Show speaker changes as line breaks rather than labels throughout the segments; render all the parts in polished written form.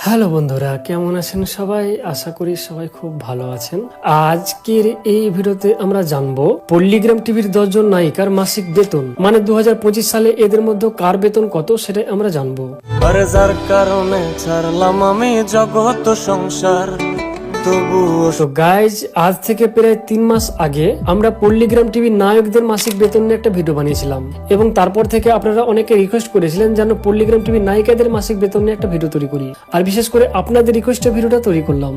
Hello বন্ধুরা, কেমন আছেন সবাই? আশা করি সবাই খুব ভালো আছেন। আজকের এই ভিডিওতে আমরা জানবো পল্লীগ্রাম টিভির 10 জন নায়িকার মাসিক বেতন, মানে 2025 সালে এদের মধ্যে কার বেতন কত সেটাই আমরা জানবো।
আরে যার কারণে ছাড়লাম আমি জগৎ সংসার,
তো গাইজ, আজ থেকে প্রায় 3 মাস আগে আমরা পল্লীগ্রাম টিভির নায়কদের মাসিক বেতন নিয়ে একটা ভিডিও বানিয়েছিলাম এবং তারপর থেকে আপনারা অনেকে রিকোয়েস্ট করেছিলেন যেন পল্লীগ্রাম টিভির নায়িকাদের মাসিক বেতন নিয়ে একটা ভিডিও তৈরি করি, আর বিশেষ করে আপনাদের রিকোয়েস্টে ভিডিওটা তৈরি করলাম।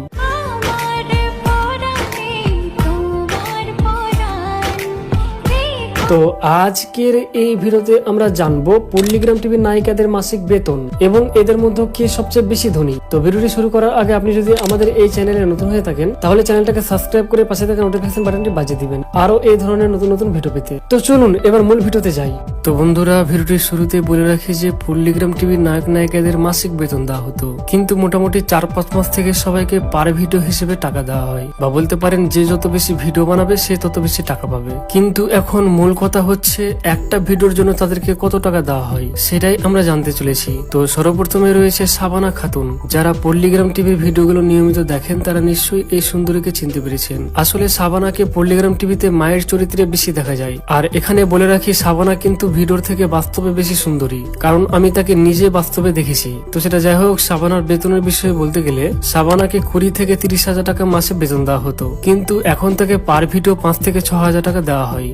তো আজকের এই ভিডিওতে আমরা জানবো পল্লীগ্রাম টিভির নায়িকাদের মাসিক বেতন এবং এদের মধ্যে কে সবচেয়ে বেশি ধনী। তো ভিডিওটি শুরু করার আগে আপনি যদি আমাদের এই চ্যানেলে নতুন হয়ে থাকেন তাহলে চ্যানেলটাকে সাবস্ক্রাইব করে পাশে থাকা নোটিফিকেশন বাটনটি বাজিয়ে দিবেন আরো এই ধরনের নতুন নতুন ভিডিও পেতে। তো চলুন এবার মূল ভিডিওতে যাই। তো বন্ধুরা, ভিডিওটির শুরুতে বলে রাখি যে পল্লীগ্রাম টিভির নায়ক নায়িকাদের মাসিক বেতন দেওয়া হতো, কিন্তু মোটামুটি 4-5 মাস থেকে সবাইকে পার ভিডিও হিসেবে টাকা দেওয়া হয়, বা বলতে পারেন যে যত বেশি ভিডিও বানাবে সে তত বেশি টাকা পাবে। কিন্তু এখন মূল কথা হচ্ছে একটা ভিডিওর জন্য তাদেরকে কত টাকা দেওয়া হয় সেটাই আমরা জানতে চলেছি। তো সর্বপ্রথমে রয়েছে শাবানা খাতুন। যারা পল্লীগ্রাম টিভির ভিডিওগুলো নিয়মিত দেখেন তারা নিশ্চয়ই এই সুন্দরীকে চিনতে পেরেছেন। আসলে শাবানাকে পল্লীগ্রাম টিভিতে মায়ের চরিত্রে বেশি দেখা যায়, আর এখানে বলে রাখি শাবানা কিন্তু ভিডিওর থেকে বাস্তবে বেশি সুন্দরী, কারণ আমি তাকে নিজে বাস্তবে দেখেছি। তো সেটা যাই হোক, শাবানার বেতনের বিষয়ে বলতে গেলে শাবানাকে 20 থেকে 30,000 টাকা মাসে বেতন দেওয়া হতো, কিন্তু এখন তাকে পার ভিডিও 5 থেকে 6,000 টাকা দেওয়া হয়।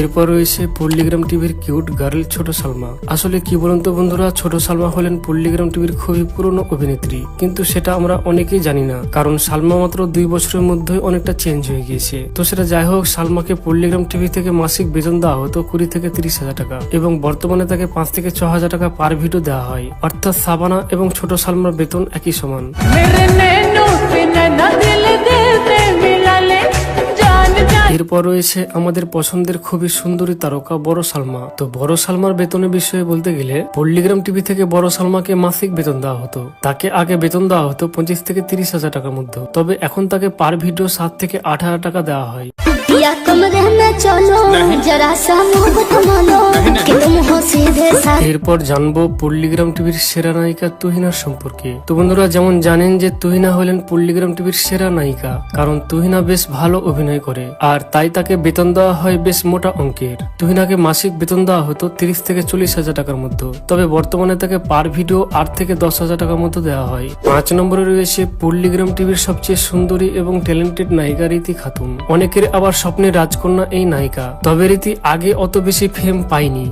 এরপর রয়েছে পল্লীগ্রাম টিভির কিউট গার্ল ছোট সালমা। আসলে কি বলুন তো বন্ধুরা, ছোট সালমা হলেন পল্লীগ্রাম টিভির খুবই পুরনো অভিনেত্রী, কিন্তু সেটা আমরা অনেকেই জানি না, কারণ সালমা মাত্র 2 বছরের মধ্যে অনেকটা চেঞ্জ হয়ে গিয়েছে। তো সেটা যাই হোক, সালমাকে পল্লীগ্রাম টিভি থেকে মাসিক বেতন দেওয়া হতো 20 থেকে 30,000 টাকা এবং বর্তমানে তাকে 5 থেকে 6,000 টাকা পার ভিডিও দেওয়া হয়, অর্থাৎ শাবানা এবং ছোট সালমার বেতন একই সমান। এরপর রয়েছে আমাদের পছন্দের খুবই সুন্দরী তারকা বড় সালমা। তো বড় সালমার বেতনের বিষয়ে বলতে গেলে পল্লীগ্রাম টিভি থেকে বড় সালমাকে মাসিক বেতন দেওয়া হতো। তাকে আগে বেতন দেওয়া হতো 25 থেকে 30,000 টাকার মধ্যে, তবে এখন তাকে পার ভিডিও 7 থেকে 8,000 টাকা দেওয়া হয়। এরপর জানবো পল্লীগ্রাম টিভির সেরা নায়িকা তুহিনার সম্পর্কে। তো বন্ধুরা, যেমন জানেন যে তুহিনা হলেন পল্লীগ্রাম টিভির সেরা নায়িকা, কারণ তুহিনা বেশ ভালো অভিনয় করে, আর তাই তাকে বেতন দেওয়া হয় বেশ মোটা অঙ্কের। তুহিনাকে মাসিক বেতন দেওয়া হতো 30 থেকে 40,000 টাকার মধ্যে, তবে বর্তমানে তাকে পার ভিডিও 8 থেকে 10,000 টাকার মধ্যে দেওয়া হয়। 5 নম্বরে রয়েছে পল্লীগ্রাম টিভির সবচেয়ে সুন্দরী এবং ট্যালেন্টেড নায়িকা রীতি খাতুন। অনেকের আবার স্বপ্নের রাজকন্যা এই নায়িকা, তবে রীতি আগে অত বেশি ফেম পায়নি।